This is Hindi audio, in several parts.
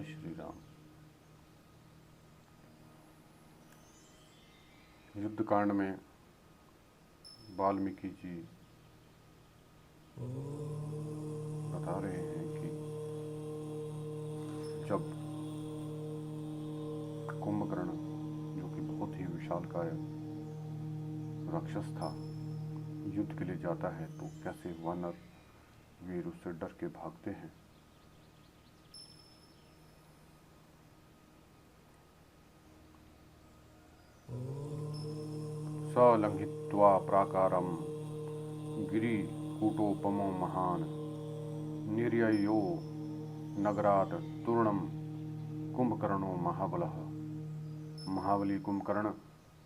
श्री राम। युद्धकांड में वाल्मीकि जी बता रहे हैं कि जब कुंभकर्ण, जो कि बहुत ही विशालकाय राक्षस था, युद्ध के लिए जाता है तो कैसे वानर वीर उससे डर के भागते हैं। सलंघित्वा प्राकारं गिरिकूटोपमो महान् निर्ययो नगरात् तूर्णं कुंभकर्णो महाबलः। महाबली कुंभकर्ण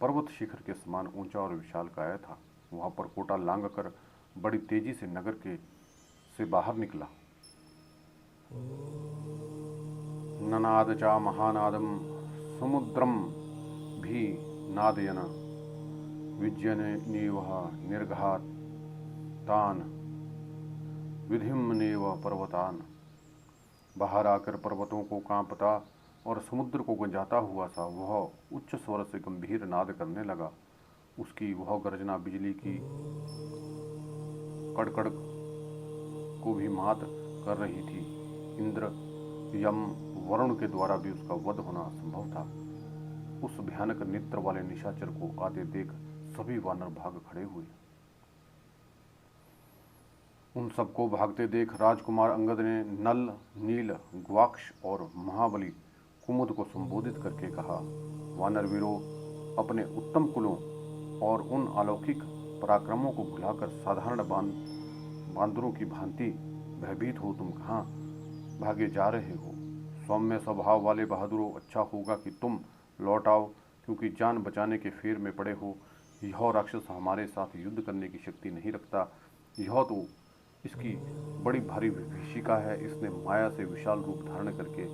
पर्वत शिखर के समान ऊंचा और विशालकाय था। वहां पर कोटा लांघ कर बड़ी तेजी से नगर से बाहर निकला। ननाद चा महानादम समुद्रम भी नादयन विजयनेव निर्घात तान विधिमनेव पर्वतान। बाहर आकर पर्वतों को कांपता और समुद्र को गंजाता हुआ सा वह उच्च स्वर से गंभीर नाद करने लगा। उसकी वह गर्जना बिजली की कड़कड़ को भी मात कर रही थी। इंद्र, यम, वरुण के द्वारा भी उसका वध होना असंभव था। उस भयानक नेत्र वाले निशाचर को आते देख सभी वानर भाग खड़े हुए। उन सबको भागते देख राजकुमार अंगद ने नल, नील, गवाक्ष और महाबली कुमुद को संबोधित करके कहा, वानर वीरों, अपने उत्तम कुलों और उन अलौकिक पराक्रमों को भुलाकर साधारण बांदरों की भांति भयभीत हो तुम कहाँ भागे जा रहे हो? सौम्य स्वभाव वाले बहादुरों, अच्छा होगा कि तुम लौट आओ, क्योंकि जान बचाने के फेर में पड़े हो। यह राक्षस हमारे साथ युद्ध करने की शक्ति नहीं रखता। यह तो इसकी बड़ी भारी विभीषिका है। इसने माया से विशाल रूप धारण करके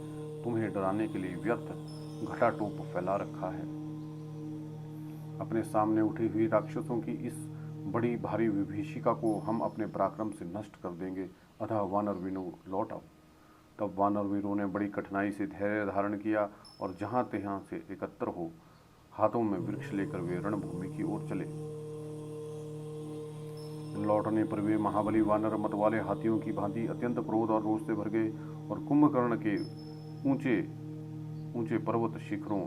तुम्हें डराने के लिए व्यर्थ घटाटोप फैला रखा है। अपने सामने उठी हुई राक्षसों की इस बड़ी भारी विभीषिका को हम अपने पराक्रम से नष्ट कर देंगे। अतः वानर वीरों, लौट आओ। तब वानर वीरों ने बड़ी कठिनाई से धैर्य धारण किया और जहां तहां से एकत्र हो हाथों में वृक्ष लेकर वे रणभूमि की ओर चले। लौटने पर वे महाबली वानर मतवाले हाथियों की भांति अत्यंत क्रोध और रोष से भर गए और कुंभकर्ण के ऊंचे ऊंचे पर्वत शिखरों,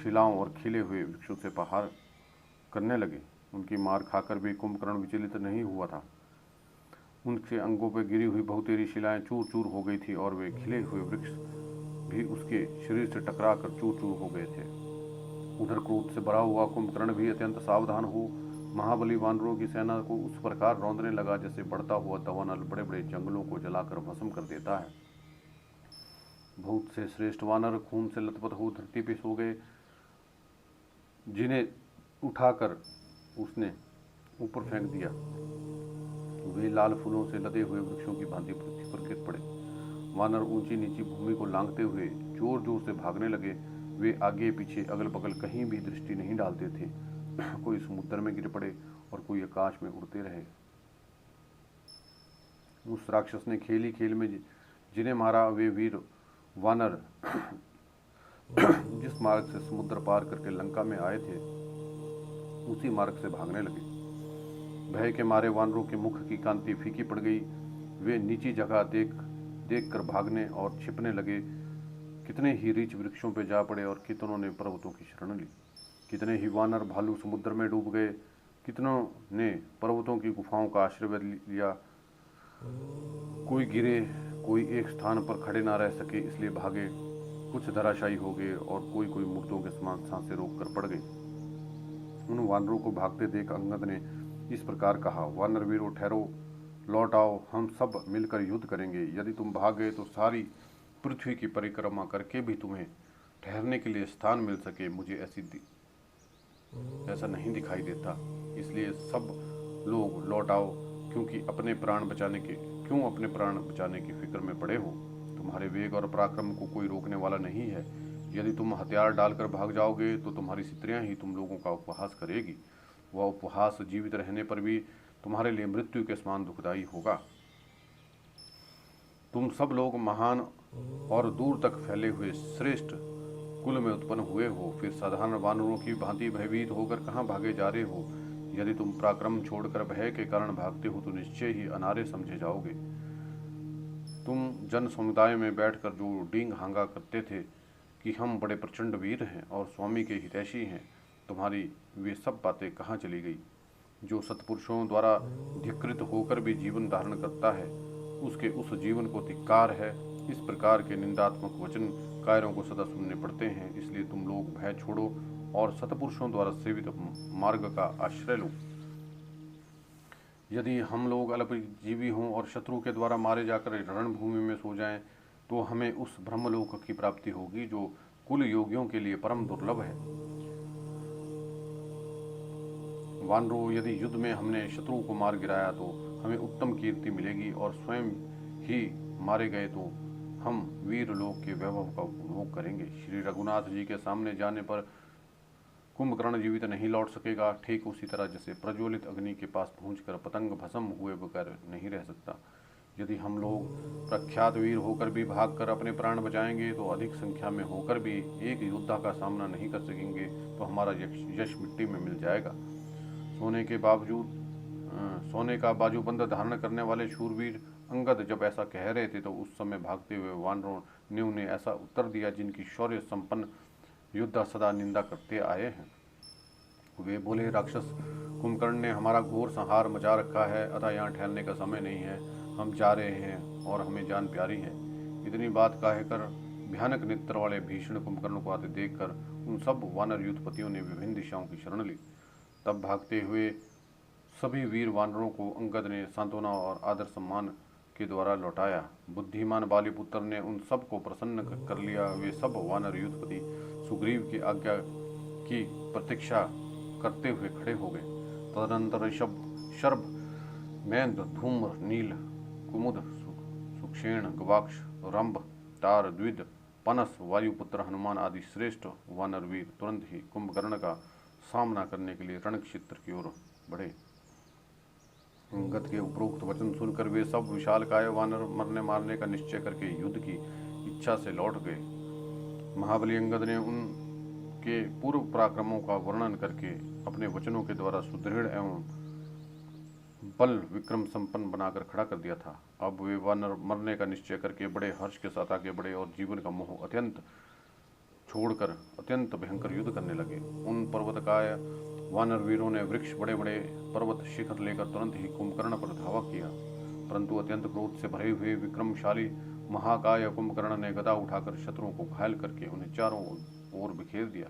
शिलाओं और खिले हुए वृक्षों से प्रहार करने लगे। उनकी मार खाकर भी कुंभकर्ण विचलित नहीं हुआ था। उनके अंगों पर गिरी हुई बहुतेरी शिलाएं चूर चूर हो गई थी और वे खिले हुए वृक्ष भी उसके शरीर से टकरा कर चूर चूर हो गए थे। उधर क्रोध से भरा हुआ कुंभकर्ण भी अत्यंत सावधान हो महाबली वानरों की सेना को उस प्रकार रौंदने लगा जैसे बढ़ता हुआ दावानल बड़े बड़े जंगलों को जलाकर भस्म कर देता है। बहुत से श्रेष्ठ वानर खून से लथपथ हो धरती पे सो गए, जिन्हें उठाकर उसने ऊपर फेंक दिया। वे लाल फूलों से लदे हुए वृक्षों की भांति पृथ्वी पर गिर पड़े। वानर ऊंची नीची भूमि को लांघते हुए जोर जोर से भागने लगे। वे आगे पीछे अगल बगल कहीं भी दृष्टि नहीं डालते थे। कोई समुद्र में गिर पड़े और कोई आकाश में उड़ते रहे। उस राक्षस ने खेल ही खेल में जिन्हें मारा वे वीर वानर जिस मार्ग से समुद्र पार करके लंका में आए थे उसी मार्ग से भागने लगे। भय के मारे वानरों के मुख की कांति फीकी पड़ गई। वे नीची जगह देख कर भागने और छिपने लगे। कितने ही रीछ वृक्षों पर जा पड़े और कितनों ने पर्वतों की शरण ली। कितने ही वानर भालू समुद्र में डूब गए। कितनों ने पर्वतों की गुफाओं का आश्रय लिया। कोई गिरे, कोई एक स्थान पर खड़े ना रह सके इसलिए भागे। कुछ धराशायी हो गए और कोई मुर्दों के समान सांसें रोक कर पड़ गए। उन वानरों को भागते देख अंगद ने इस प्रकार कहा, वानर वीरों, ठहरो, लौट आओ, हम सब मिलकर युद्ध करेंगे। यदि तुम भाग गए तो सारी पृथ्वी की परिक्रमा करके भी तुम्हें ठहरने के लिए स्थान मिल सके, मुझे ऐसा नहीं दिखाई देता। इसलिए सब लोग लौट आओ, क्यों अपने प्राण बचाने की फिक्र में पड़े हो। तुम्हारे वेग और पराक्रम को कोई रोकने वाला नहीं है। यदि तुम हथियार डालकर भाग जाओगे तो तुम्हारी स्त्रियां ही तुम लोगों का उपहास करेगी। वह उपहास जीवित रहने पर भी तुम्हारे लिए मृत्यु के समान दुखदायी होगा। तुम सब लोग महान और दूर तक फैले हुए श्रेष्ठ कुल में उत्पन्न हुए हो, फिर साधारण वानरों की भांति भयभीत होकर कहाँ भागे जा रहे हो? यदि तुम पराक्रम छोड़कर भय के कारण भागते हो तो निश्चय ही अनारे समझे जाओगे। तुम जन समुदाय में बैठकर जो डींग हांगा करते थे कि हम बड़े प्रचंड वीर हैं और स्वामी के हितैषी हैं, तुम्हारी वे सब बातें कहाँ चली गई? जो सत्पुरुषों द्वारा धिक्कृत होकर भी जीवन धारण करता है, उसके उस जीवन को धिक्कार है। इस प्रकार के निंदात्मक वचन कायरों को सदा सुनने पड़ते हैं। इसलिए तुम लोग भय छोड़ो और सत्पुरुषों द्वारा सेवित मार्ग का आश्रय लो। यदि हम लोग अल्पजीवी हों और शत्रु के द्वारा मारे जाकर रणभूमि में सो जाएं, तो हमें उस ब्रह्मलोक की प्राप्ति होगी जो कुल योगियों के लिए परम दुर्लभ है। वानरों, यदि युद्ध में हमने शत्रु को मार गिराया तो हमें उत्तम कीर्ति मिलेगी, और स्वयं ही मारे गए तो हम वीर लोक के वैभव का उपभोग करेंगे। श्री रघुनाथ जी के सामने जाने पर कुंभकर्ण जीवित नहीं लौट सकेगा, ठीक उसी तरह जैसे प्रज्वलित अग्नि के पास पहुंचकर पतंग भस्म हुए बगैर नहीं रह सकता। यदि हम लोग प्रख्यात वीर होकर भी भागकर अपने प्राण बचाएंगे तो अधिक संख्या में होकर भी एक योद्धा का सामना नहीं कर सकेंगे, तो हमारा यश मिट्टी में मिल जाएगा। सोने का बाजूबंद धारण करने वाले शूरवीर अंगद जब ऐसा कह रहे थे तो उस समय भागते हुए वानरों ने उन्हें ऐसा उत्तर दिया जिनकी शौर्य संपन्न योद्धा सदा निंदा करते आए हैं। वे बोले, राक्षस कुंभकर्ण ने हमारा घोर संहार मचा रखा है, अतः यहाँ ठहरने का समय नहीं है। हम जा रहे हैं और हमें जान प्यारी है। इतनी बात कहकर भयानक नेत्र वाले भीषण कुंभकर्ण को आते देखकर उन सब वानर युद्धपतियों ने विभिन्न दिशाओं की शरण ली। तब भागते हुए सभी वीर वानरों को अंगद ने सांत्वना और आदर सम्मान के द्वारा लौटाया। बुद्धिमान बालीपुत्र ने उन सब को प्रसन्न कर लिया। वे सब वानर युद्धपति सुग्रीव की आज्ञा की प्रतीक्षा करते हुए खड़े हो गए। तदनंतर ऋषभ, शर्भ, मैंद, धूम्र, नील, कुमुद, सुक्षेण, गवाक्ष, रंभ, तार, द्विद, पनस, वायुपुत्र, हनुमान आदि श्रेष्ठ वानर वीर तुरंत ही कुंभकर्ण का सामना करने के लिए रणक्षेत्र की ओर बढ़े। अंगद के उपरोक्त वचन सुनकर वे सब विशालकाय वानर मरने मारने का निश्चय करके युद्ध की इच्छा से लौट गए। महाबली अंगद ने उनके पूर्व पराक्रमों का वर्णन करके अपने वचनों के द्वारा सुदृढ़ एवं बल विक्रम संपन्न बनाकर खड़ा कर दिया था। अब वे वानर मरने का निश्चय करके बड़े हर्ष के साथ आगे बढ़े और जीवन का मोह अत्यंत छोड़कर अत्यंत भयंकर युद्ध करने लगे। उन पर्वतकाय वानर वीरों ने वृक्ष, बड़े बड़े पर्वत शिखर लेकर तुरंत ही कुंभकर्ण पर धावा किया, परंतु अत्यंत क्रोध से भरे हुए विक्रमशाली महाकाय कुंभकर्ण ने गदा उठाकर शत्रुओं को घायल करके उन्हें चारों ओर बिखेर दिया।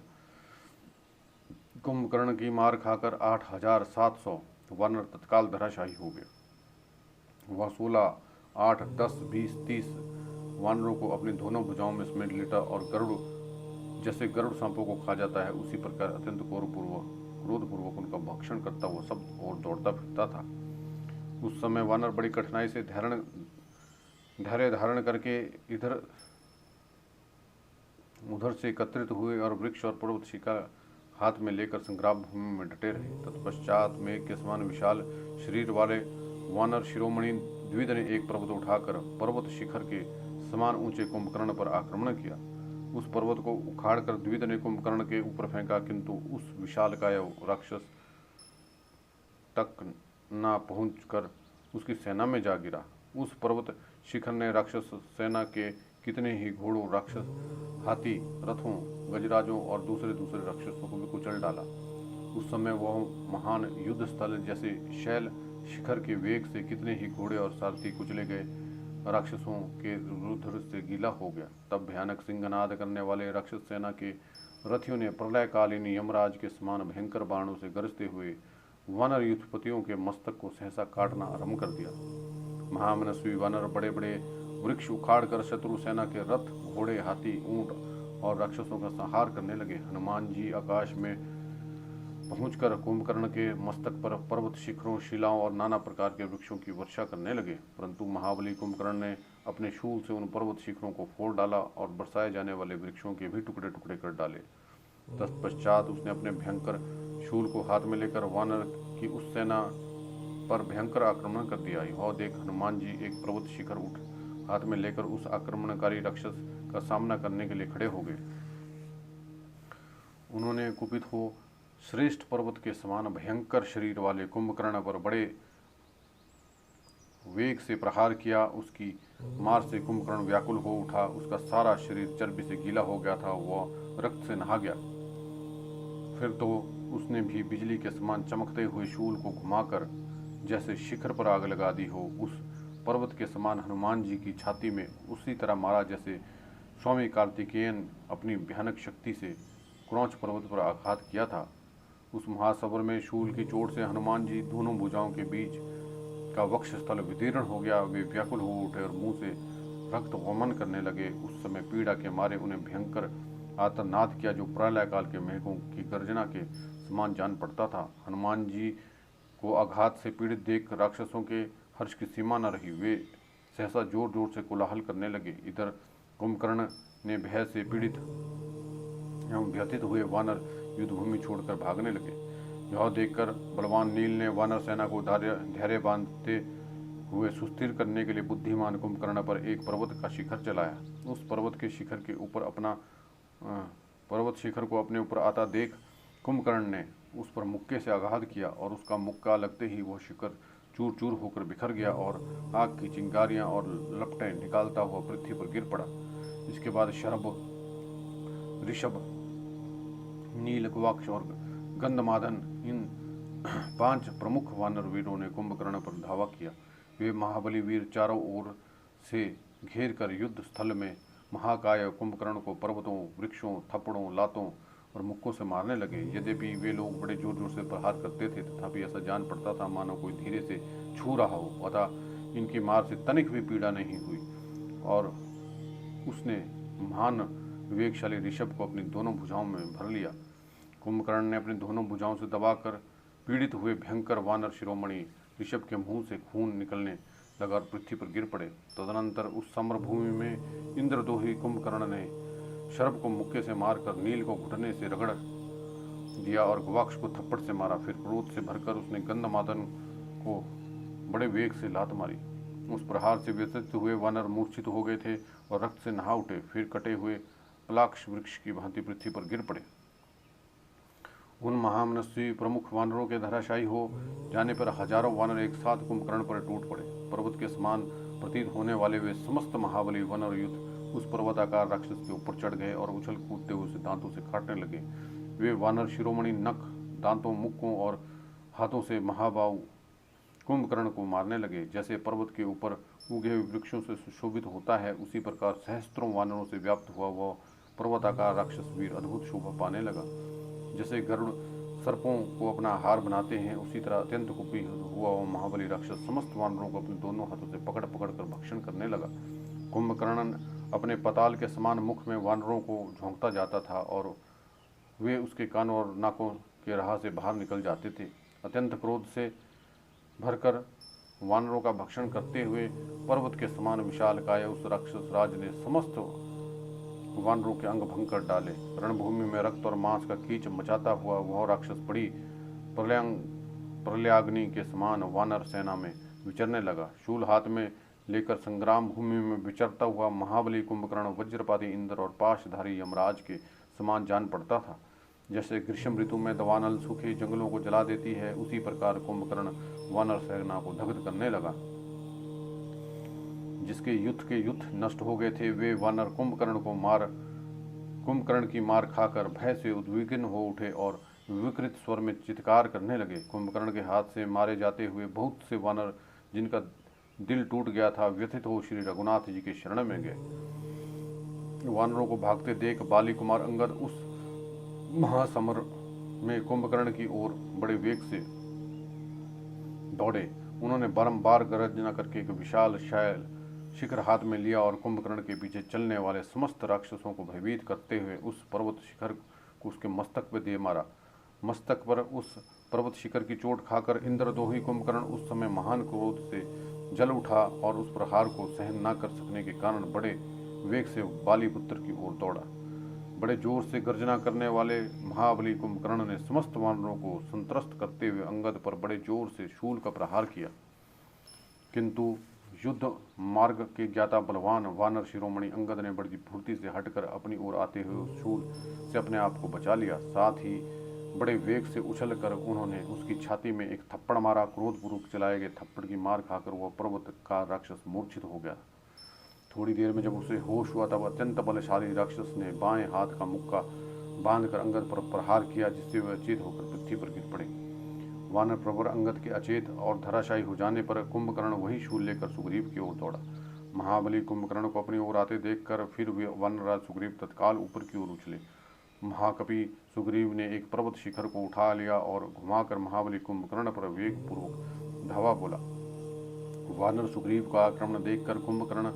कुंभकर्ण की मार खाकर 8,700 वानर तत्काल धराशायी हो गए। वह 16, 8, 10, 20, 30 वानरों को अपनी दोनों भुजाओं में समेट लेटा और गरुड़ जैसे गरुड़ सांपों को खा जाता है, उसी प्रकार अत्यंत क्रोधपूर्वक उनका भक्षण करता हुआ सब और दौड़ता फिरता था। उस समय वानर बड़ी कठिनाई से धैर्य धारण करके इधर उधर से एकत्रित हुए और वृक्ष और पर्वत शिखा हाथ में लेकर संग्राम भूमि में डटे रहे। तत्पश्चात मेघ के समान विशाल शरीर वाले वानर शिरोमणि द्विद ने एक पर्वत उठाकर पर्वत शिखर के समान ऊंचे कुंभकर्ण पर आक्रमण किया। उस पर्वत को उखाड़कर द्विद ने कुंभकर्ण के ऊपर फेंका, किंतु उस विशालकाय राक्षस तक न पहुंचकर उसकी सेना में जा गिरा। उस पर्वत शिखर ने राक्षस सेना के कितने ही घोड़ों, राक्षस हाथी, रथों, गजराजों और दूसरे राक्षसों को भी कुचल डाला। उस समय वह महान युद्ध स्थल जैसे शैल शिखर के वेग से कितने ही घोड़े और सारथी कुचले गए, राक्षसों के रुधिर से गीला हो गया। तब भयानक सिंहनाद करने वाले राक्षस सेना के रथियों ने प्रलयकालीन यमराज के समान भयंकर बाणों से गरजते हुए वानर युद्धपतियों के मस्तक को सहसा काटना आरंभ कर दिया। महामनस्वी वानर बड़े बड़े वृक्ष उखाड़कर शत्रु सेना के रथ, घोड़े, हाथी, ऊंट और राक्षसों का संहार करने लगे। हनुमान जी आकाश में पहुंचकर कुंभकर्ण के मस्तक पर पर्वत शिखरों, शिलाओं और नाना प्रकार के वृक्षों की वर्षा करने लगे, परंतु महाबली कुंभकर्ण ने अपने शूल से उन पर्वत शिखरों को फोड़ डाला और बरसाए जाने वाले वृक्षों के भी टुकड़े टुकड़े कर डाले। तत्पश्चात उसने अपने भयंकर शूल को हाथ में लेकर वानर की उस सेना पर भयंकर आक्रमण कर दिया। यह देख हनुमान जी एक पर्वत शिखर हाथ में लेकर उस आक्रमणकारी राक्षस का सामना करने के लिए खड़े हो गए। उन्होंने कुपित हो श्रेष्ठ पर्वत के समान भयंकर शरीर वाले कुंभकर्ण पर बड़े वेग से प्रहार किया। उसकी मार से कुंभकर्ण व्याकुल हो उठा। उसका सारा शरीर चर्बी से गीला हो गया था। वह रक्त से नहा गया। फिर तो उसने भी बिजली के समान चमकते हुए शूल को घुमाकर जैसे शिखर पर आग लगा दी हो। उस पर्वत के समान हनुमान जी की छाती में उसी तरह मारा जैसे स्वामी कार्तिकेयन अपनी भयानक शक्ति से क्रौंच पर्वत पर आघात किया था। उस महासबर में शूल की चोट से हनुमान जी दोनों भुजाओं के बीच का वक्ष स्थल विदीर्ण हो गया। वे व्याकुल हो उठे और मुंह से रक्त वमन करने लगे। उस समय पीड़ा के मारे उन्हें भयंकर आर्तनाद किया जो प्रलय काल के मेघों की गर्जना के समान जान पड़ता था। हनुमान जी को आघात से पीड़ित देख राक्षसों के हर्ष की सीमा न रही। वे सहसा जोर जोर से कोलाहल करने लगे। इधर कुंभकर्ण ने भय से पीड़ित एवं व्यथित हुए वानर युद्धभूमि छोड़कर भागने लगे। यह देखकर बलवान नील ने वानर सेना को धैर्य बांधते हुए सुस्थिर करने के लिए बुद्धिमान कुंभकर्ण पर एक पर्वत का शिखर चलाया। उस पर्वत शिखर को अपने ऊपर आता देख कुंभकर्ण ने उस पर मुक्के से आघात किया और उसका मुक्का लगते ही वह शिखर चूर चूर होकर बिखर गया और आग की चिंगारियां और लपटें निकालता हुआ पृथ्वी पर गिर पड़ा। इसके बाद शरभ, ऋषभ, नील, गवाक्ष और गंधमादन इन 5 प्रमुख वानर वीरों ने कुंभकर्ण पर धावा किया। वे महाबली वीर चारों ओर से घेर कर युद्ध स्थल में महाकाय कुंभकर्ण को पर्वतों, वृक्षों, थप्पड़ों, लातों और मुक्कों से मारने लगे। यद्यपि वे लोग बड़े जोर जोर से प्रहार करते थे, तथापि ऐसा जान पड़ता था मानो कोई धीरे से छू रहा हो। अतः इनकी मार से तनिक भी पीड़ा नहीं हुई और उसने महान विवेकशाली ऋषभ को अपनी दोनों भुजाओं में भर लिया। कुंभकर्ण ने अपनी दोनों भुजाओं से दबाकर पीड़ित हुए भयंकर वानर शिरोमणि ऋषभ के मुंह से खून निकलने लगा और पृथ्वी पर गिर पड़े। तदनंतर उस समरभूमि में इंद्रदोही कुंभकर्ण ने शरभ को मुक्के से मारकर नील को घुटने से रगड़ दिया और गवाक्ष को थप्पड़ से मारा। फिर क्रोध से भरकर उसने गंधमादन को बड़े वेग से लात मारी। उस प्रहार से व्यथित हुए वानर मूर्छित हो गए थे और रक्त से नहा उठे। फिर कटे हुए पलाक्ष वृक्ष की भांति पृथ्वी पर गिर पड़े। उन महामनस्वी प्रमुख वानरों के धराशायी हो जाने पर हजारों वानर एक साथ कुंभकर्ण पर टूट पड़े। पर्वत के समान प्रतीत होने वाले वे समस्त महाबली वानर युद्ध उस पर्वताकार राक्षस के ऊपर चढ़ गए और उछल कूदते हुए उसे दांतों से काटने लगे। वे वानर शिरोमणि नख, दांतों, मुक्कों और हाथों से महाबाहु कुंभकर्ण को मारने लगे। जैसे पर्वत के ऊपर उगे हुए वृक्षों से सुशोभित होता है, उसी प्रकार सहस्त्रों वानरों से व्याप्त हुआ वह पर्वताकार राक्षस वीर अद्भुत शोभा पाने लगा। जैसे गरुड़ सर्पों को अपना आहार बनाते हैं, उसी तरह अत्यंत कुपित हुआ वह महाबली राक्षस समस्त वानरों को अपने दोनों हाथों से पकड़ पकड़ कर भक्षण करने लगा। कुंभकर्ण अपने पताल के समान मुख में वानरों को झोंकता जाता था और वे उसके कानों और नाकों के राह से बाहर निकल जाते थे। अत्यंत क्रोध से भरकर वानरों का भक्षण करते हुए पर्वत के समान विशालकाय उस राक्षस राज ने समस्त वानरों के अंग भंग कर डाले। रणभूमि में रक्त और मांस का कीच मचाता हुआ वह राक्षस बड़ी प्रलयाग्नि के समान वानर सेना में विचरने लगा। शूल हाथ में लेकर संग्राम भूमि में विचरता हुआ महाबली कुंभकर्ण वज्रपाती इंद्र और पाशधारी यमराज के समान जान पड़ता था। जैसे ग्रीष्म ऋतु में दवानल सूखे जंगलों को जला देती है, उसी प्रकार कुंभकर्ण वानर सेना को दग्ध करने लगा। जिसके युद्ध नष्ट हो गए थे, वे वानर कुंभकर्ण की मार खाकर भय से उद्विग्न हो उठे और विकृत स्वर में चित्कार करने लगे। कुंभकर्ण के हाथ से मारे जाते हुए बहुत से वानर, जिनका दिल टूट गया था, व्यथित हो श्री रघुनाथ जी के शरण में गए। वानरों को भागते देख बाली कुमार अंगद उस महासमर में कुंभकर्ण की ओर बड़े वेग से दौड़े। उन्होंने बारंबार गर्जना करके एक विशाल शैल शिखर हाथ में लिया और कुंभकर्ण के पीछे चलने वाले समस्त राक्षसों को भयभीत करते हुए उस पर्वत शिखर को उसके मस्तक पर दे मारा। मस्तक पर उस पर्वत शिखर की चोट खाकर इंद्रदोही कुंभकर्ण उस समय महान क्रोध से जल उठा और उस प्रहार को सहन न कर सकने के कारण बड़े वेग से बालीपुत्र की ओर दौड़ा। बड़े जोर से गर्जना करने वाले महाबली कुंभकर्ण ने समस्त वानरों को संत्रस्त करते हुए अंगद पर बड़े जोर से शूल का प्रहार किया, किंतु युद्ध मार्ग के ज्ञाता बलवान वानर शिरोमणि अंगद ने बड़ी फुर्ती से हटकर अपनी ओर आते हुए उस शूल से अपने आप को बचा लिया। साथ ही बड़े वेग से उछलकर उन्होंने उसकी छाती में एक थप्पड़ मारा। क्रोधपूर्वक चलाए गए थप्पड़ की मार खाकर वह पर्वत का राक्षस मूर्छित हो गया। थोड़ी देर में जब उसे होश हुआ तब अत्यंत बलशाली राक्षस ने बाएं हाथ का मुक्का बांधकर अंगद पर प्रहार किया, जिससे वह अचेत होकर पृथ्वी पर गिर पड़े। वानर प्रवर अंगद के अचेत और धराशायी हो जाने पर कुंभकर्ण वही शूल लेकर सुग्रीव की ओर दौड़ा। महाबली कुंभकर्ण को अपनी ओर आते देखकर फिर वानरराज सुग्रीव तत्काल ऊपर की ओर उछले। महाकपि सुग्रीव ने एक पर्वत शिखर को उठा लिया और घुमाकर महाबली कुंभकर्ण पर वेग पूर्वक धावा बोला। वानर सुग्रीव का आक्रमण देखकर कुंभकर्ण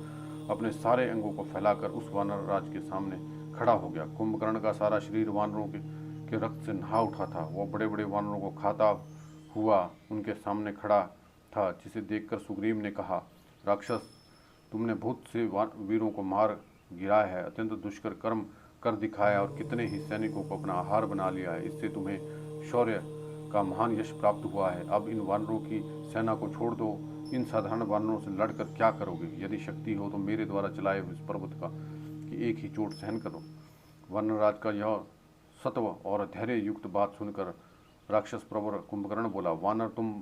अपने सारे अंगों को फैलाकर उस वानर राज के सामने खड़ा हो गया। कुंभकर्ण का सारा शरीर वानरों के रक्त से नहा उठा था। वह बड़े बड़े वानरों को खाता हुआ उनके सामने खड़ा था, जिसे देखकर सुग्रीव ने कहा, राक्षस, तुमने बहुत से वीरों को मार गिराया है, अत्यंत दुष्कर कर्म कर दिखाया और कितने ही सैनिकों को अपना आहार बना लिया है। इससे तुम्हें शौर्य का महान यश प्राप्त हुआ है। अब इन वानरों की सेना को छोड़ दो। इन साधारण वानरों से लड़कर क्या करोगे? यदि शक्ति हो तो मेरे द्वारा चलाए हुए इस पर्वत का कि एक ही चोट सहन करो। वानरराज का यह सत्व और धैर्य युक्त बात सुनकर राक्षस प्रवर कुंभकर्ण बोला, वानर, तुम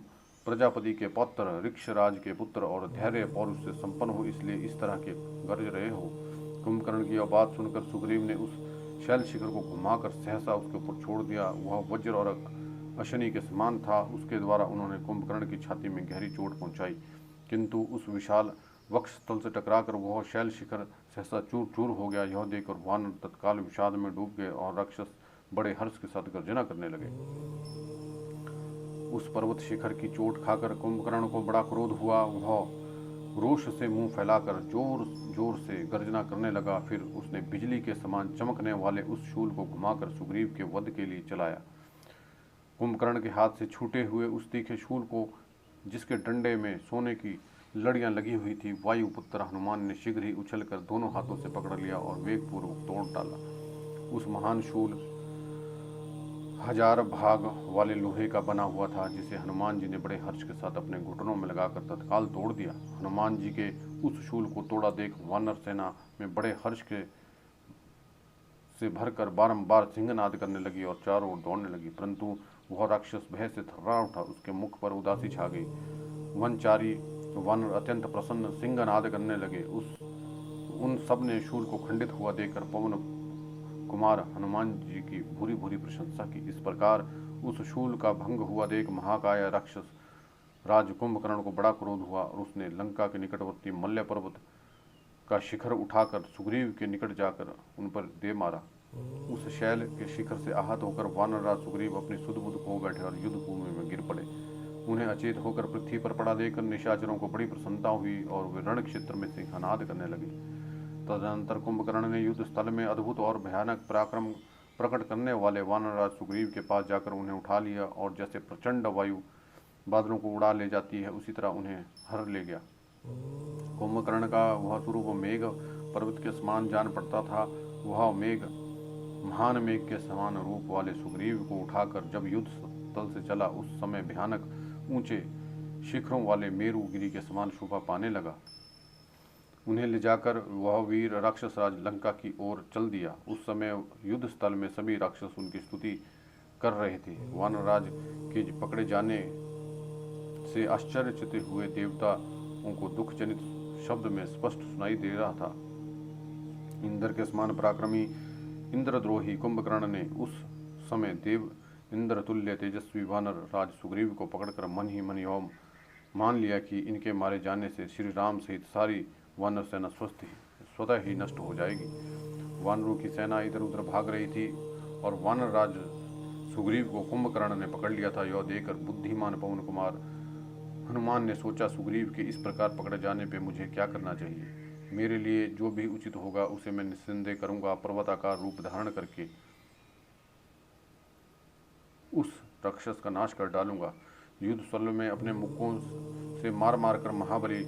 प्रजापति के पौत्र, ऋक्षराज के पुत्र और धैर्य पौरुष से संपन्न हो, इसलिए इस तरह के गरज रहे हो। कुंभकर्ण की यह बात सुनकर सुग्रीव ने उस शैल शिखर को घुमाकर सहसा उसके ऊपर छोड़ दिया। वह वज्र और अशनि के समान था। उसके द्वारा उन्होंने कुंभकर्ण की छाती में गहरी चोट पहुंचाई, किंतु उस विशाल वक्ष स्थल से टकराकर वह शैल शिखर सहसा चूर चूर हो गया। यह देखकर वानर तत्काल विषाद में डूब गए और राक्षस बड़े हर्ष के साथ गर्जना करने लगे। उस पर्वत शिखर की चोट खाकर कुंभकर्ण को बड़ा क्रोध हुआ। वह रोष से मुंह फैलाकर जोर जोर से गर्जना करने लगा। फिर उसने बिजली के समान चमकने वाले उस शूल को घुमाकर सुग्रीव के वध के लिए चलाया। कुंभकर्ण के हाथ से छूटे हुए उस तीखे शूल को, जिसके डंडे में सोने की लड़ियां लगी हुई थी, वायुपुत्र हनुमान ने शीघ्र ही उछलकर दोनों हाथों से पकड़ लिया और वेगपूर्वक तोड़ डाला। उस महान शूल 1000 भाग वाले लोहे का बना हुआ था, जिसे हनुमान जी ने बड़े हर्ष के साथ अपने घुटनों में लगाकर तत्काल तोड़ दिया। हनुमान जी के उस शूल को तोड़ा देख वानर सेना में बड़े हर्ष के से भरकर बारंबार सिंहनाद करने लगी और चारों ओर दौड़ने लगी। परंतु वह राक्षस भय से थर्रा उठा। उसके मुख पर उदासी छा गई। वनचारी वानर अत्यंत प्रसन्न सिंहनाद करने लगे। उन सब ने शूल को खंडित हुआ देखकर पवन कुमार हनुमान जी की भूरी भूरी प्रशंसा की। इस प्रकार उस शूल का भंग हुआ देख महाकाय राक्षस राज कुंभकर्ण को बड़ा क्रोध हुआ और उसने लंका के निकटवर्ती मल्य पर्वत का शिखर उठाकर सुग्रीव के निकट जाकर उन पर दे मारा। उस शैल के शिखर से आहत होकर वानरराज सुग्रीव अपनी सुध-बुध खो बैठे और युद्ध भूमि में गिर पड़े। उन्हें अचेत होकर पृथ्वी पर पड़ा देखकर निशाचरों को बड़ी प्रसन्नता हुई और वे रण क्षेत्र में सिंहनाद करने लगे। तदनंतर कुंभकर्ण ने युद्ध स्थल में अद्भुत और भयानक पराक्रम प्रकट करने वाले वानरराज सुग्रीव के पास जाकर उन्हें उठा लिया और जैसे प्रचंड वायु बादलों को उड़ा ले जाती है, उसी तरह उन्हें हर ले गया। कुंभकर्ण का वह स्वरूप मेघ पर्वत के समान जान पड़ता था। वह मेघ महान मेघ के समान रूप वाले सुग्रीव को उठाकर जब युद्ध स्थल से चला, उस समय भयानक ऊंचे शिखरों वाले मेरू गिरी के समान शोभा पाने लगा। उन्हें ले जाकर वह वीर राक्षस राज लंका की ओर चल दिया। उस समय युद्ध स्थल में सभी राक्षस उनकी स्तुति कर रहे थे। वानरराज के पकड़े जाने से आश्चर्यचकित हुए देवताओं को दुख जनित शब्द में स्पष्ट सुनाई दे रहा था। इंद्र के समान पराक्रमी इंद्रद्रोही कुंभकर्ण ने उस समय देव इंद्र तुल्य तेजस्वी वानर राज सुग्रीव को पकड़कर मन ही मन यह मान लिया कि इनके मारे जाने से श्री राम सहित सारी वानर सेना स्वतः ही नष्ट हो जाएगी। वानरों की सेना इधर उधर भाग रही थी और वानर राज सुग्रीव को कुंभकर्ण ने पकड़ लिया था। यह देखकर बुद्धिमान पवन कुमार हनुमान ने सोचा, सुग्रीव के इस प्रकार पकड़े जाने पे मुझे क्या करना चाहिए। मेरे लिए जो भी उचित होगा उसे मैं निस्संदेह करूंगा। पर्वताकार रूप धारण करके उस राक्षस का नाश कर डालूंगा। युद्ध स्थल में अपने मुक्कों से मार मार कर महाबली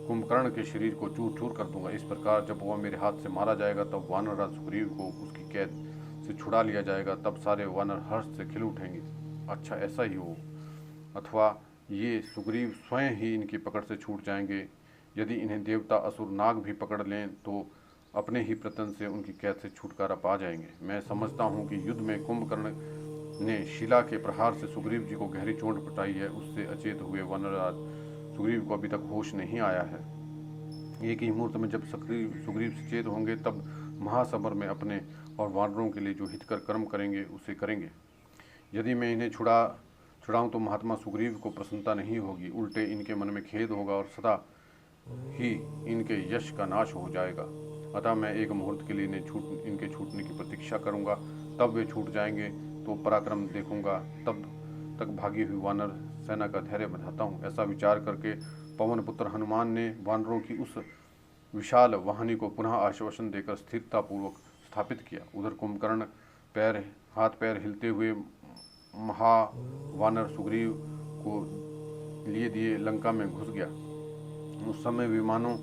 कुंभकर्ण के शरीर को चूर चूर कर दूंगा। इस प्रकार जब वह मेरे हाथ से मारा जाएगा तब वानरराज सुग्रीव को उसकी कैद से छुड़ा लिया जाएगा। तब सारे वानर हर्ष से खिल उठेंगे। अच्छा, ऐसा ही हो, अथवा ये सुग्रीव स्वयं ही इनकी पकड़ से छूट जाएंगे। यदि इन्हें देवता, असुर, नाग भी पकड़ लें तो अपने ही प्रयत्न से उनकी कैद से छुटकारा पा जाएंगे। मैं समझता हूँ कि युद्ध में कुंभकर्ण ने शिला के प्रहार से सुग्रीव जी को गहरी चोट पहुंचाई है। उससे अचेत हुए वानरराज सुग्रीव को अभी तक होश नहीं आया है। एक ही मुहूर्त में जब सुग्रीव सचेत होंगे तब महासमर में अपने और वानरों के लिए जो हितकर कर्म करेंगे उसे करेंगे। यदि मैं इन्हें छुड़ाऊं तो महात्मा सुग्रीव को प्रसन्नता नहीं होगी, उल्टे इनके मन में खेद होगा और सदा ही इनके यश का नाश हो जाएगा। अतः मैं एक मुहूर्त के लिए इनके छूटने की प्रतीक्षा करूंगा, तब वे छूट जाएंगे तो पराक्रम देखूंगा, तब तक भागी हुई वानर सेना का धैर्य बढ़ाता हूँ। ऐसा विचार करके पवन पुत्र हनुमान ने वानरों की उस विशाल वाहिनी को पुनः आश्वासन देकर स्थिरतापूर्वक स्थापित किया। उधर कुंभकर्ण हाथ पैर हिलते हुए महावानर सुग्रीव को लिए दिए लंका में घुस गया। उस समय विमानों,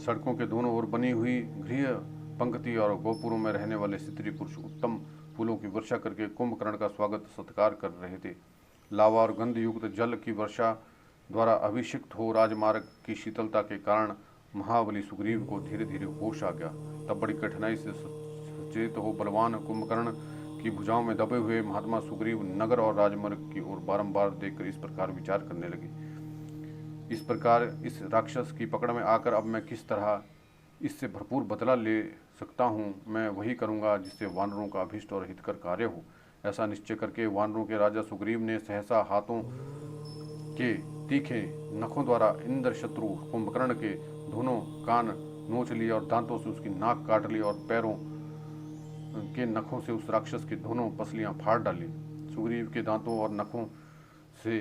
सड़कों के दोनों ओर बनी हुई गृह पंक्ति और गोपुरों में रहने वाले स्त्री पुरुष उत्तम फूलों की वर्षा करके कुंभकर्ण का स्वागत सत्कार कर रहे थे। लावा और गंध युक्त जल की वर्षा द्वारा अभिषिक्त हो राजमार्ग की शीतलता के कारण महाबली सुग्रीव को धीरे धीरे होश आ गया। तब बड़ी कठिनाई से सचेत हो बलवान कुंभकर्ण की भुजाओं में दबे हुए महात्मा सुग्रीव नगर और राजमार्ग की ओर बारंबार देखकर इस प्रकार विचार करने लगे। इस प्रकार इस राक्षस की पकड़ में आकर अब मैं किस तरह इससे भरपूर बदला ले सकता हूँ। मैं वही करूँगा जिससे वानरों का अभिष्ट और हितकर कार्य हो। ऐसा निश्चय करके वानरों के राजा सुग्रीव ने सहसा हाथों के तीखे नखों द्वारा इंद्र शत्रु कुंभकर्ण के दोनों कान नोच लिए और दांतों से उसकी नाक काट ली और पैरों के नखों से उस राक्षस की दोनों पसलियां फाड़ डाली। सुग्रीव के दांतों और नखों से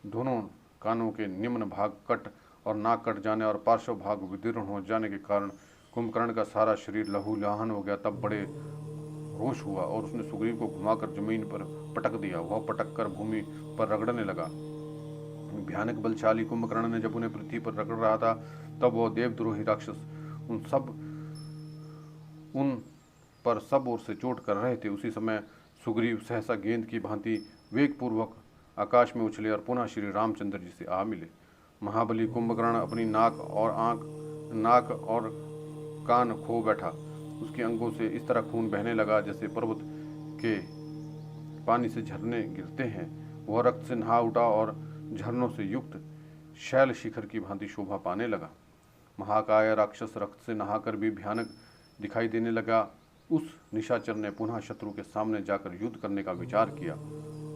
दोनों कानों के निम्न भाग कट और नाक कट जाने और पार्श्व भाग विदीर्ण हो जाने के कारण कुंभकर्ण का सारा शरीर लहूलुहान हो गया। तब बड़े रोष हुआ और उसने सुग्रीव को घुमाकर जमीन पर पटक दिया। वह पटक कर भूमि पर रगड़ने लगा। भयानक बलशाली कुंभकर्ण ने जब उन्हें पृथ्वी पर रगड़ रहा था तब वह देवद्रोही राक्षस उन पर सब ओर से चोट कर रहे थे। उसी समय सुग्रीव सहसा गेंद की भांति वेगपूर्वक आकाश में उछले और पुनः श्री रामचंद्र जी से आ मिले। महाबली कुंभकर्ण अपनी नाक और कान खो बैठा। उसके अंगों से इस तरह खून बहने लगा जैसे पर्वत के पानी से झरने गिरते हैं। वह रक्त से नहा उठा और झरनों से युक्त शैल शिखर की भांति शोभा पाने लगा। महाकाय राक्षस रक्त से नहाकर भी भयानक दिखाई देने लगा। उस निशाचर ने पुनः शत्रु के सामने जाकर युद्ध करने का विचार किया।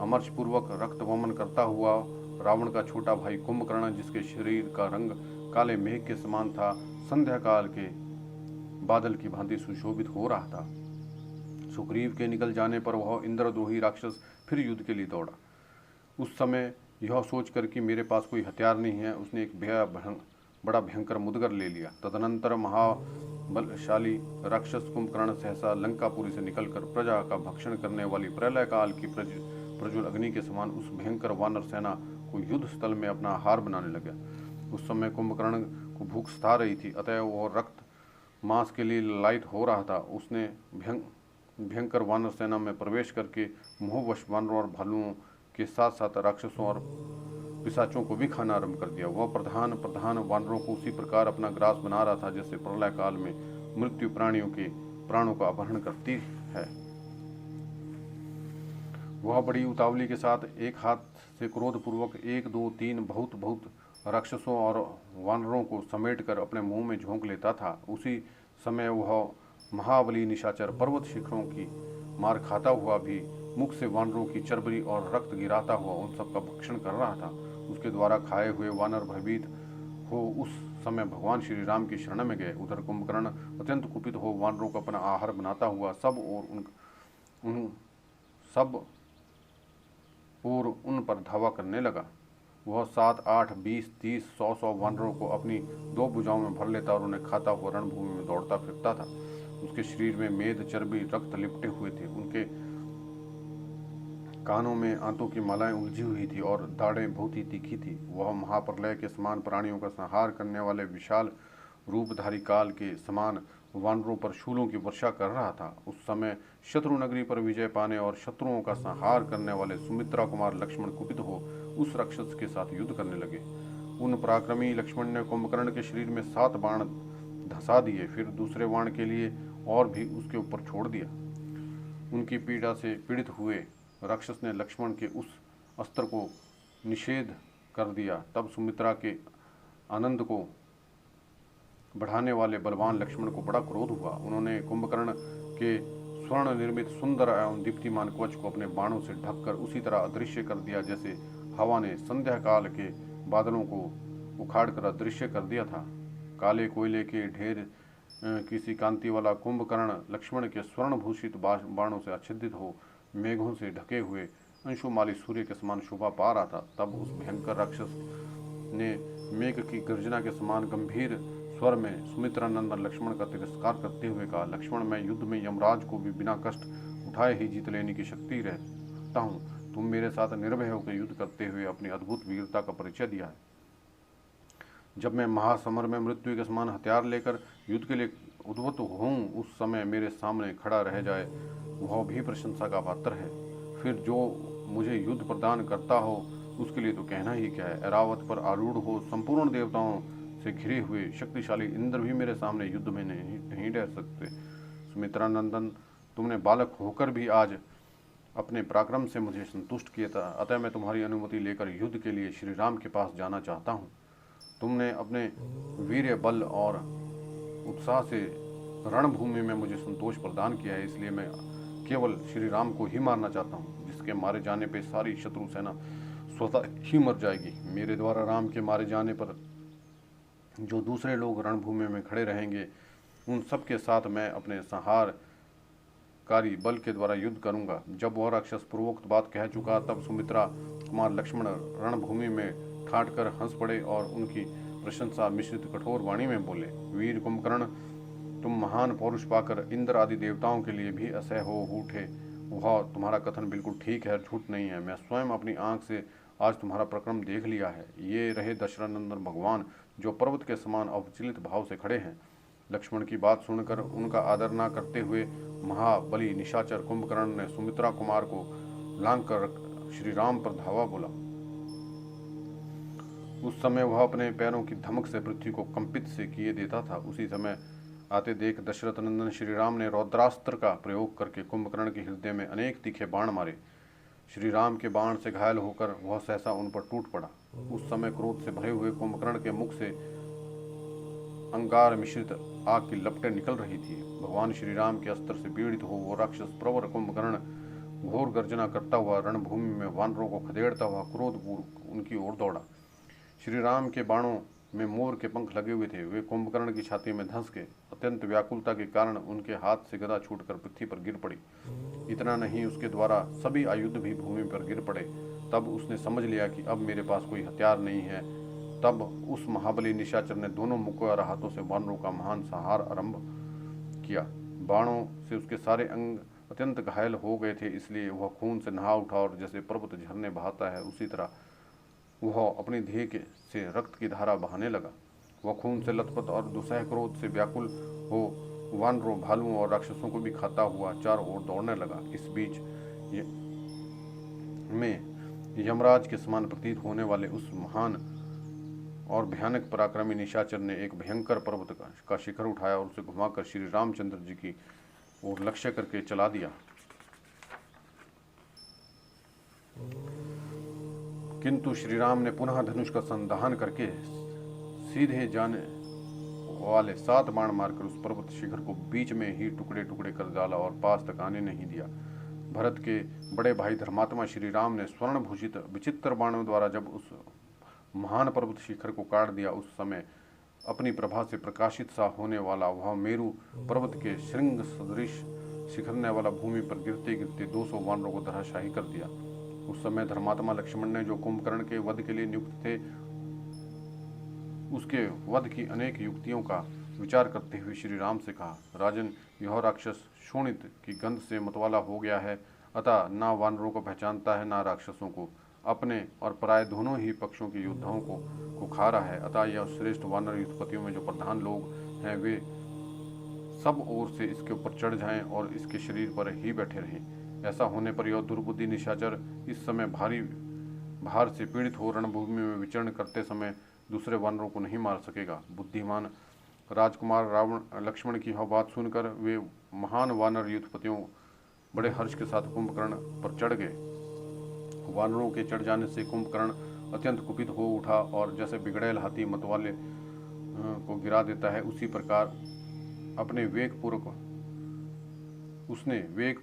अमर्षपूर्वक रक्त वमन करता हुआ रावण का छोटा भाई कुंभकर्ण, जिसके शरीर का रंग काले मेघ के समान था, संध्या काल के बादल की भांति सुशोभित हो रहा था। सुग्रीव के निकल जाने पर वह इंद्रद्रोही राक्षस फिर युद्ध के लिए दौड़ा। उस समय यह सोचकर कि मेरे पास कोई हथियार नहीं है, उसने एक बड़ा भयंकर मुदगर ले लिया। तदनंतर महाबलशाली राक्षस कुंभकर्ण सहसा लंकापुरी से निकलकर प्रजा का भक्षण करने वाली प्रलय काल की प्रज्वल अग्नि के समान उस भयंकर वानर सेना को युद्ध स्थल में अपना आहार बनाने लगा। उस समय कुंभकर्ण को भूख सता रही थी, अतः वह रक्त मांस के लिए ललायित हो रहा था। उसने भयंकर वानर सेना में प्रवेश करके मोहवश वानरों और भालुओं के साथ साथ राक्षसों और पिशाचों को भी खाना आरंभ कर दिया। वह प्रधान वानरों को उसी प्रकार अपना ग्रास बना रहा था जैसे प्रलय काल में मृत्यु प्राणियों के प्राणों का अपहरण करती है। वह बड़ी उतावली के साथ एक हाथ से क्रोधपूर्वक 1 2 3 बहुत राक्षसों और वानरों को समेटकर अपने मुंह में झोंक लेता था। उसी समय वह महाबली निशाचर पर्वत शिखरों की मार खाता हुआ भी मुख से वानरों की चर्बी और रक्त गिराता हुआ उन सब का भक्षण कर रहा था। उसके द्वारा खाए हुए वानर भयभीत हो उस समय भगवान श्री राम की शरण में गए। उधर कुंभकर्ण अत्यंत कुपित हो वानरों को अपना आहार बनाता हुआ उन पर धावा करने लगा। वह 7 8 20 30 100 वानरों को अपनी 2 भुजाओं में भर लेता और उन्हें खाता हुआ रणभूमि में दौड़ता फिरता था। उसके शरीर में मेद, चर्बी, रक्त लिपटे हुए थे। उनके कानों में आंतों की मालाएं उलझी हुई थी और दाढ़ें बहुत ही तीखी थी। वह महाप्रलय के समान प्राणियों का संहार करने वाले विशाल रूपधारी काल के समान वानरों पर शूलों की वर्षा कर रहा था। उस समय शत्रु नगरी पर विजय पाने और शत्रुओं का संहार करने वाले सुमित्रा कुमार लक्ष्मण कुपित हो उस राक्षस के साथ युद्ध करने लगे। उन पराक्रमी लक्ष्मण ने कुंभकर्ण के शरीर में 7 बाण धंसा दिए, फिर दूसरे बाण के लिए और भी उसके ऊपर छोड़ दिया। उनकी पीड़ा से पीड़ित हुए राक्षस ने लक्ष्मण के उस अस्त्र को निषेध कर दिया। तब सुमित्रा के आनंद को बढ़ाने वाले बलवान लक्ष्मण को बड़ा क्रोध हुआ। उन्होंने कुंभकर्ण के स्वर्ण निर्मित सुंदर एवं दीप्तिमान कवच को अपने बाणों से ढककर उसी तरह अदृश्य कर दिया जैसे हवा ने संध्या काल के बादलों को उखाड़कर अदृश्य कर दिया था। काले कोयले के ढेर किसी कांति वाला कुंभकर्ण लक्ष्मण के स्वर्ण भूषित बाणों से आच्छादित हो मेघों से ढके हुए अंशुमाली सूर्य के समान शोभा पा रहा था। तब उस भयंकर राक्षस ने मेघ की गर्जना के समान गंभीर स्वर में सुमित्रा नंदन लक्ष्मण का तिरस्कार करते हुए कहा, लक्ष्मण, मैं युद्ध में यमराज को भी बिना कष्ट उठाए ही जीत लेने की शक्ति रखता हूँ। तुम मेरे साथ निर्भय होकर युद्ध करते हुए अपनी अद्भुत वीरता का परिचय दिया है। जब मैं महासमर में मृत्यु के समान हथियार लेकर युद्ध के लिए उद्भूत हूँ, उस समय मेरे सामने खड़ा रह जाए वह भी प्रशंसा का पात्र है। फिर जो मुझे युद्ध प्रदान करता हो उसके लिए तो कहना ही क्या है। ऐरावत पर आरूढ़ हो संपूर्ण देवताओं से घिरे हुए शक्तिशाली इंद्र भी मेरे सामने युद्ध में नहीं डर सकते। सुमित्रा नंदन, तुमने बालक होकर भी आज अपने पराक्रम से मुझे संतुष्ट किया था, अतः मैं तुम्हारी अनुमति लेकर युद्ध के लिए श्री राम के पास जाना चाहता हूँ। तुमने अपने वीर्य बल और उत्साह से रणभूमि में मुझे संतोष प्रदान किया है, इसलिए मैं केवल श्री राम को ही मारना चाहता हूँ, जिसके मारे जाने पर सारी शत्रु सेना स्वतः ही मर जाएगी। मेरे द्वारा राम के मारे जाने पर जो दूसरे लोग रणभूमि में खड़े रहेंगे उन सब के साथ मैं अपने संहारकारी बल के द्वारा युद्ध करूंगा। जब वह राक्षस पूर्वोक्त बात कह चुका तब सुमित्रा कुमार लक्ष्मण रणभूमि में ठाट कर हंस पड़े और उनकी प्रशंसा मिश्रित कठोर वाणी में बोले, वीर कुंभकर्ण, तुम महान पौरुष पाकर इंद्र आदि देवताओं के लिए भी असह्य हो उठे। वह तुम्हारा कथन बिल्कुल ठीक है, झूठ नहीं है। मैं स्वयं अपनी आंख से आज तुम्हारा पराक्रम देख लिया है। ये रहे दशरथ नंदन भगवान जो पर्वत के समान अविचलित भाव से खड़े हैं। लक्ष्मण की बात सुनकर उनका आदर न करते हुए महाबली निशाचर कुंभकर्ण ने सुमित्रा कुमार को लांग कर श्री राम पर धावा बोला। उस समय वह अपने पैरों की धमक से पृथ्वी को कंपित से किए देता था। उसी समय आते देख दशरथ नंदन श्री राम ने रौद्रास्त्र का प्रयोग करके कुंभकर्ण के हृदय में अनेक तीखे बाण मारे। श्री राम के बाण से घायल होकर वह सहसा उन पर टूट पड़ा। उस समय क्रोध से भरे हुए कुंभकर्ण के मुख से अंगार मिश्रित आग की लपटें निकल रही थी। भगवान श्री राम के अस्त्र से पीड़ित हो वो राक्षस प्रवर कुंभकर्ण घोर गर्जना करता हुआ रणभूमि में वानरों को खदेड़ता हुआ क्रोधपूर्वक उनकी ओर दौड़ा। श्री राम के बाणों में मोर के पंख लगे हुए थे। वे कुंभकर्ण की छाती में धंस के अत्यंत व्याकुलता के कारण उनके हाथ से गदा छूटकर पृथ्वी पर गिर पड़ी। इतना नहीं, उसके द्वारा सभी आयुध भी भूमि पर गिर पड़े। तब उसने समझ लिया कि अब मेरे पास कोई हथियार नहीं है। तब उस महाबली निशाचर ने दोनों मुखों और हाथों से वानरों का महान संहार आरंभ किया। बाणों से उसके सारे अंग अत्यंत घायल हो गए थे, इसलिए वह खून से नहा उठा और जैसे पर्वत झरने बहाता है उसी तरह वह अपनी देह से रक्त की धारा बहाने लगा। वह खून से लथपथ और दुसह क्रोध से व्याकुल हो वानरों, भालुओं और राक्षसों को भी खाता हुआ चारों ओर दौड़ने लगा। इस बीच में यमराज के समान प्रतीत होने वाले उस महान और भयानक पराक्रमी निशाचर ने एक भयंकर पर्वत का शिखर उठाया और उसे घुमाकर श्री रामचंद्र जी की ओर लक्ष्य करके चला दिया। किंतु श्री राम ने पुनः धनुष का संधान करके सीधे जाने वाले 7 बाण मारकर उस पर्वत शिखर को बीच में ही टुकड़े टुकड़े कर डाला और पास तक आने नहीं दिया। भरत के बड़े भाई धर्मात्मा श्री राम ने स्वर्ण भूषित विचित्र बाणों द्वारा जब उस महान पर्वत शिखर को काट दिया, उस समय अपनी प्रभा से प्रकाशित सा होने वाला वह मेरु पर्वत के श्रृंग सदृश शिखरने वाला भूमि पर गिरते गिरते 200 वानरों को धराशाही कर दिया। उस समय धर्मात्मा लक्ष्मण ने जो कुंभकर्ण के वध के लिए नियुक्त थे उसके वध की अनेक युक्तियों का विचार करते हुए श्री राम से कहा, राजन, यह राक्षस शोणित की गंध से मतवाला हो गया है, अतः ना वानरों को पहचानता है ना राक्षसों को। अपने और पराये दोनों ही पक्षों के योद्धाओं को खा रहा है। अतः यह श्रेष्ठ वानर युद्धपतियों में जो प्रधान लोग हैं वे सब ओर से इसके ऊपर चढ़ जाएं और इसके शरीर पर ही बैठे रहें। ऐसा होने पर यह दुर्बुद्धि निशाचर इस समय भारी भार से पीड़ित हो रणभूमि में विचरण करते समय दूसरे वानरों को नहीं मार सकेगा। बुद्धिमान राजकुमार रावण लक्ष्मण की यह बात सुनकर वे महान वानर युद्धपतियों बड़े हर्ष के साथ कुंभकर्ण पर चढ़ गए। वानरों के चढ़ जाने से कुंभकर्ण अत्यंत कुपित हो उठा और जैसे बिगड़ैल हाथी मतवाले को गिरा देता है, उसी प्रकार अपने वेग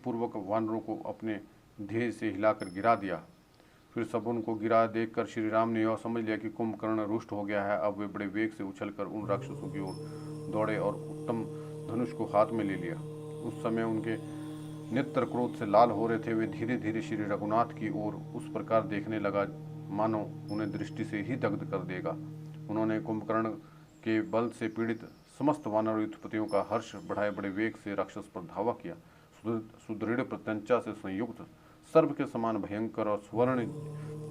पूर्वक वानरों को अपने ध्येय से हिलाकर गिरा दिया। फिर सब उनको गिरा देखकर श्री राम ने यह समझ लिया कि कुंभकर्ण रुष्ट हो गया है। अब वे बड़े वेग से उछलकर उन राक्षसों की ओर दौड़े और उत्तम धनुष को हाथ में ले लिया। उस समय उनके नेत्र क्रोध से लाल हो रहे थे। वे धीरे धीरे श्री रघुनाथ की ओर उस प्रकार देखने लगा मानो उन्हें दृष्टि से ही दग्ध कर देगा। उन्होंने कुंभकर्ण के बल से पीड़ित समस्त वानर युद्धपतियों का हर्ष बढ़ाए बड़े वेग से राक्षस पर धावा किया। सुदृढ़ प्रत्यंचा से संयुक्त सर्व के समान भयंकर और स्वर्ण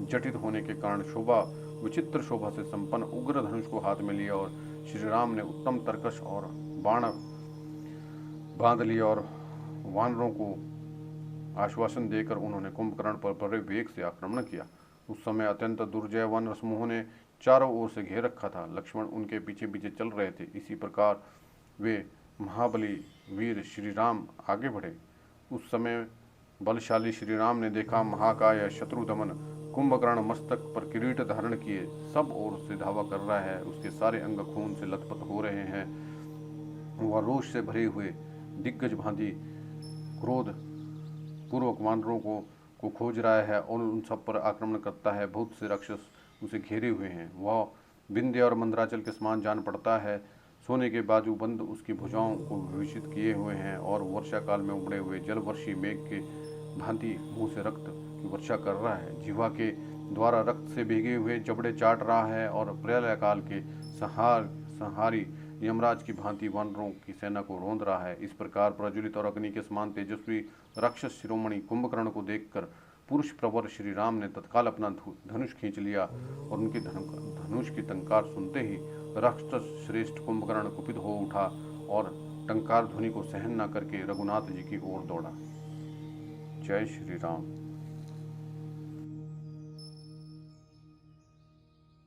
जटित होने के कारण विचित्र शोभा से संपन्न उग्र धनुष को हाथ में लिया और श्री राम ने उत्तम तरकश और बाण बांध लिया और वानरों को आश्वासन देकर उन्होंने कुंभकर्ण पर बड़े वेग से आक्रमण किया। उस समय अत्यंत दुर्जय वानर समूह ने चारों ओर से घेर रखा था। लक्ष्मण उनके पीछे पीछे चल रहे थे। इसी प्रकार वे महाबली वीर श्री राम आगे बढ़े। उस समय बलशाली श्री राम ने देखा महाकाय शत्रुदमन कुंभकर्ण मस्तक पर किरीट धारण किए सब ओर से धावा कर रहा है। उसके सारे अंग खून से लथपथ हो रहे हैं। वह रोष से भरे हुए दिग्गज भांति क्रोध पूर्वक वानरों को खोज रहा है और उन सब पर आक्रमण करता है। बहुत से राक्षस उसे घेरे हुए हैं। वह विंध्य और मंदराचल के समान जान पड़ता है। सोने के बाजूबंद उसकी भुजाओं को विभूषित किए हुए हैं और वर्षा काल में उमड़े हुए जलवर्षी मेघ के भांति मुंह से रक्त की वर्षा कर रहा है। जिह्वा के द्वारा रक्त से भीगे हुए जबड़े चाट रहा है और प्रलय काल के संहारी यमराज की भांति वानरों की सेना को रोंद रहा है। इस प्रकार प्रज्वलित और अग्नि के समान तेजस्वी राक्षस शिरोमणि कुंभकर्ण को देखकर पुरुष प्रवर श्री राम ने तत्काल अपना धनुष खींच लिया और उनके धनुष की टंकार सुनते ही राक्षस श्रेष्ठ कुंभकर्ण कुपित हो उठा और टंकार ध्वनि को सहन न करके रघुनाथ जी की ओर दौड़ा। जय श्री राम।